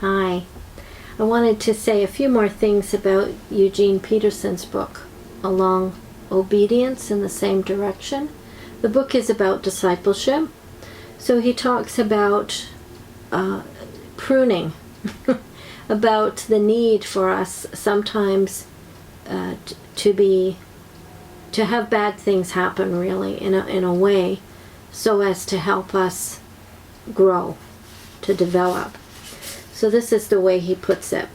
Hi. I wanted to say a few more things about Eugene Peterson's book, Along Obedience in the Same Direction. The book is about discipleship. So he talks about pruning, about the need for us sometimes to have bad things happen, really, in a way, so as to help us grow, to develop. So this is the way he puts it.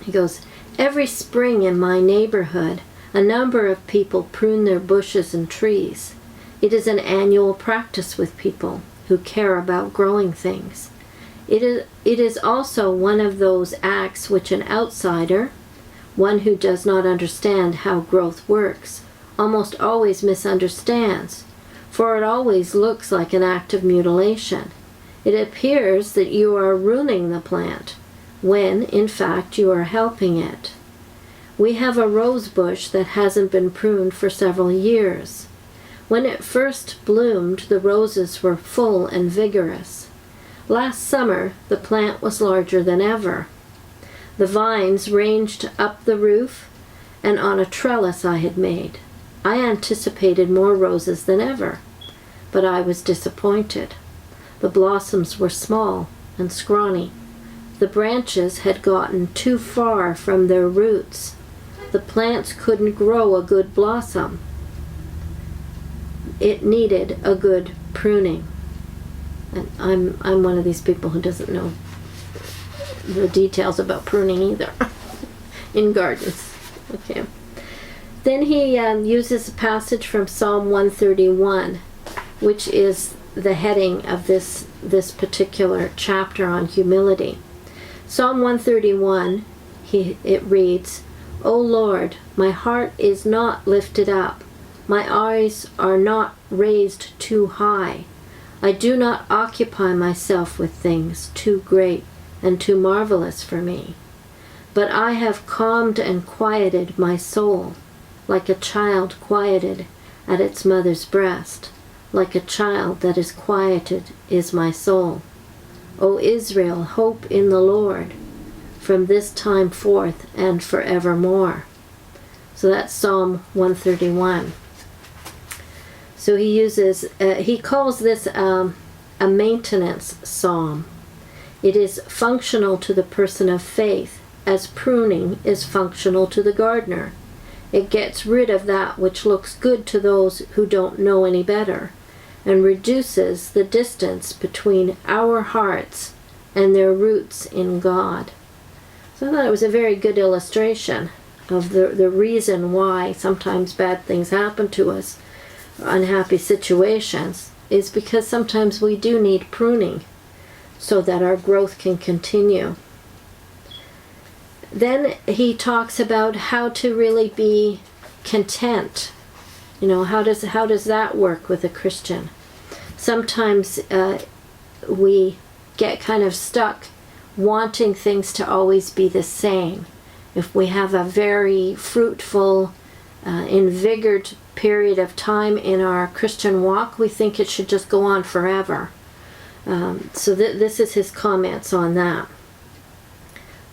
He goes, "Every spring in my neighborhood, a number of people prune their bushes and trees. It is an annual practice with people who care about growing things. It is also one of those acts which an outsider, one who does not understand how growth works, almost always misunderstands, for it always looks like an act of mutilation. It appears that you are ruining the plant, when, in fact, you are helping it. We have a rose bush that hasn't been pruned for several years. When it first bloomed, the roses were full and vigorous. Last summer, the plant was larger than ever. The vines ranged up the roof and on a trellis I had made. I anticipated more roses than ever, but I was disappointed. The blossoms were small and scrawny. The branches had gotten too far from their roots. The plants couldn't grow a good blossom. It needed a good pruning." And I'm one of these people who doesn't know the details about pruning either in gardens. Okay. Then he uses a passage from Psalm 131, which is the heading of this particular chapter on humility. Psalm 131, it reads, "O Lord, my heart is not lifted up. My eyes are not raised too high. I do not occupy myself with things too great and too marvelous for me. But I have calmed and quieted my soul, like a child quieted at its mother's breast. Like a child that is quieted is my soul. O Israel, hope in the Lord, from this time forth and forevermore." So that's Psalm 131. So he calls this a maintenance psalm. It is functional to the person of faith, as pruning is functional to the gardener. It gets rid of that which looks good to those who don't know any better, and reduces the distance between our hearts and their roots in God. So I thought it was a very good illustration of the reason why sometimes bad things happen to us, unhappy situations, is because sometimes we do need pruning so that our growth can continue. Then he talks about how to really be content. You know, how does that work with a Christian? Sometimes we get kind of stuck wanting things to always be the same. If we have a very fruitful, invigorated period of time in our Christian walk, we think it should just go on forever. So this is his comments on that.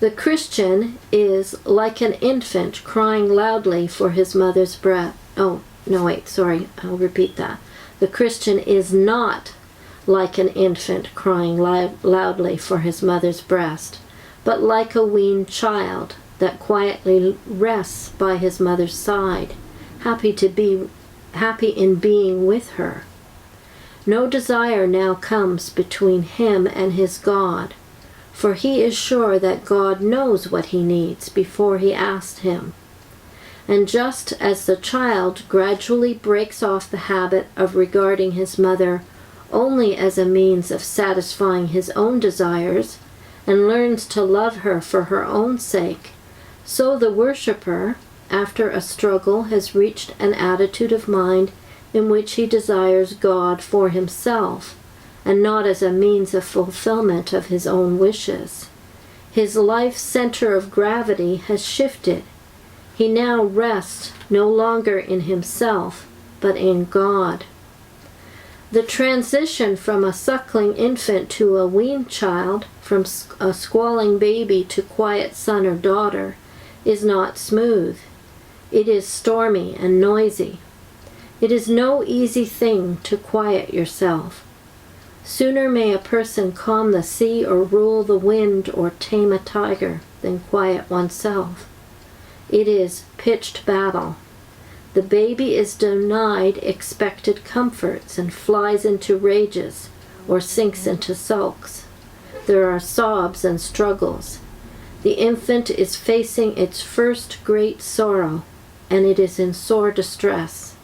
"The Christian is like an infant crying loudly for his mother's breast." Oh, no, wait, sorry, I'll repeat that. "The Christian is not like an infant crying loudly for his mother's breast, but like a weaned child that quietly rests by his mother's side, happy in being with her. No desire now comes between him and his God, for he is sure that God knows what he needs before he asks him. And just as the child gradually breaks off the habit of regarding his mother only as a means of satisfying his own desires, and learns to love her for her own sake, so the worshipper, after a struggle, has reached an attitude of mind in which he desires God for himself, and not as a means of fulfillment of his own wishes. His life's center of gravity has shifted. He now rests no longer in himself, but in God. The transition from a suckling infant to a weaned child, from a squalling baby to quiet son or daughter, is not smooth. It is stormy and noisy. It is no easy thing to quiet yourself. Sooner may a person calm the sea or rule the wind or tame a tiger than quiet oneself. It is pitched battle. The baby is denied expected comforts and flies into rages or sinks into sulks. There are sobs and struggles. The infant is facing its first great sorrow, and it is in sore distress.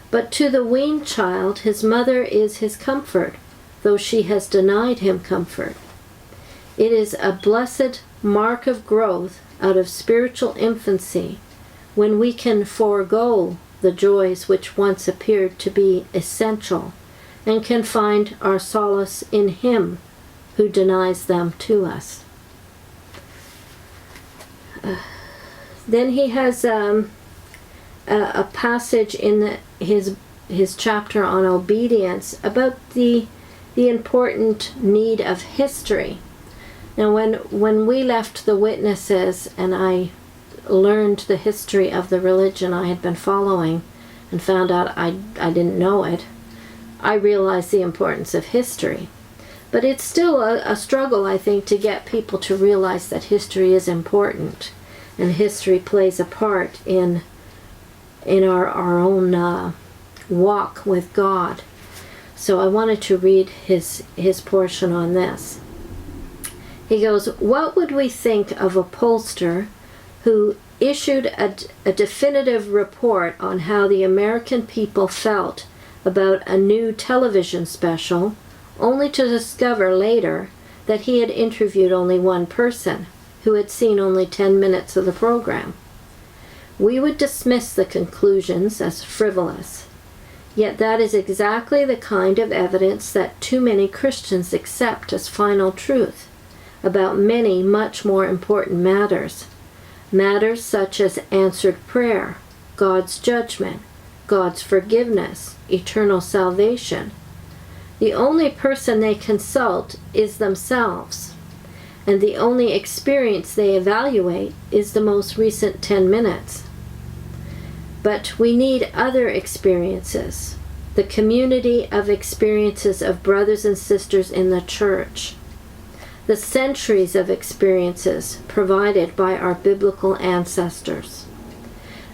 But to the weaned child, his mother is his comfort, though she has denied him comfort. It is a blessed mark of growth out of spiritual infancy when we can forego the joys which once appeared to be essential and can find our solace in Him who denies them to us. Then he has a passage in his chapter on obedience about the important need of history. Now, when we left the witnesses and I learned the history of the religion I had been following and found out I didn't know it, I realized the importance of history. But it's still a struggle, I think, to get people to realize that history is important and history plays a part in our own walk with God. So I wanted to read his portion on this. He goes, "What would we think of a pollster who issued a definitive report on how the American people felt about a new television special, only to discover later that he had interviewed only one person who had seen only 10 minutes of the program? We would dismiss the conclusions as frivolous. Yet that is exactly the kind of evidence that too many Christians accept as final truth about many much more important matters. Matters such as answered prayer, God's judgment, God's forgiveness, eternal salvation. The only person they consult is themselves, and the only experience they evaluate is the most recent 10 minutes. But we need other experiences, the community of experiences of brothers and sisters in the church, the centuries of experiences provided by our biblical ancestors.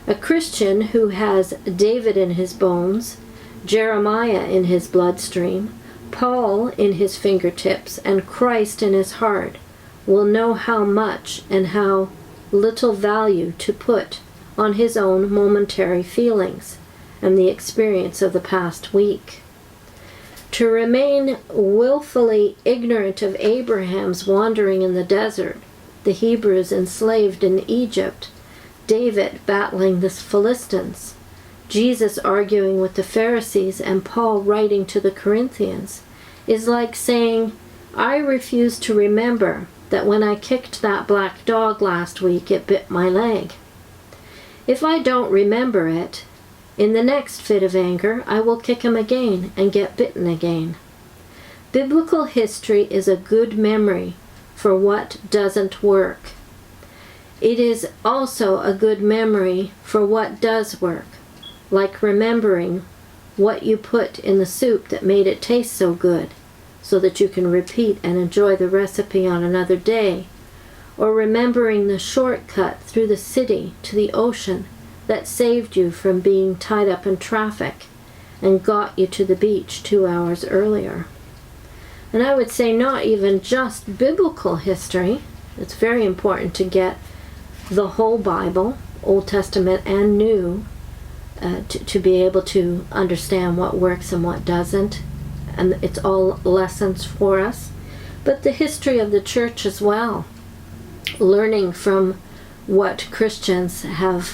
A Christian who has David in his bones, Jeremiah in his bloodstream, Paul in his fingertips, and Christ in his heart will know how much and how little value to put on his own momentary feelings and the experience of the past week. To remain willfully ignorant of Abraham's wandering in the desert, the Hebrews enslaved in Egypt, David battling the Philistines, Jesus arguing with the Pharisees, and Paul writing to the Corinthians, is like saying, I refuse to remember that when I kicked that black dog last week, it bit my leg. If I don't remember it, in the next fit of anger, I will kick him again and get bitten again. Biblical history is a good memory for what doesn't work. It is also a good memory for what does work, like remembering what you put in the soup that made it taste so good, so that you can repeat and enjoy the recipe on another day, or remembering the shortcut through the city to the ocean that saved you from being tied up in traffic and got you to the beach 2 hours earlier. And I would say not even just biblical history. It's very important to get the whole Bible, Old Testament and New, to be able to understand what works and what doesn't. And it's all lessons for us. But the history of the church as well. Learning from what Christians have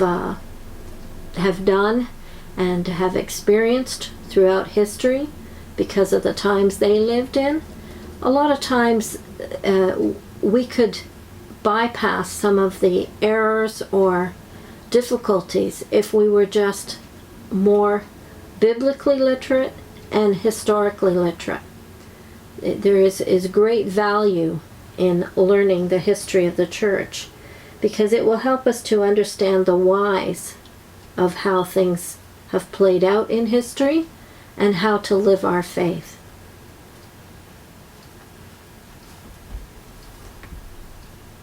done and have experienced throughout history because of the times they lived in. A lot of times we could bypass some of the errors or difficulties if we were just more biblically literate and historically literate. There is great value in learning the history of the church, because it will help us to understand the whys of how things have played out in history and how to live our faith.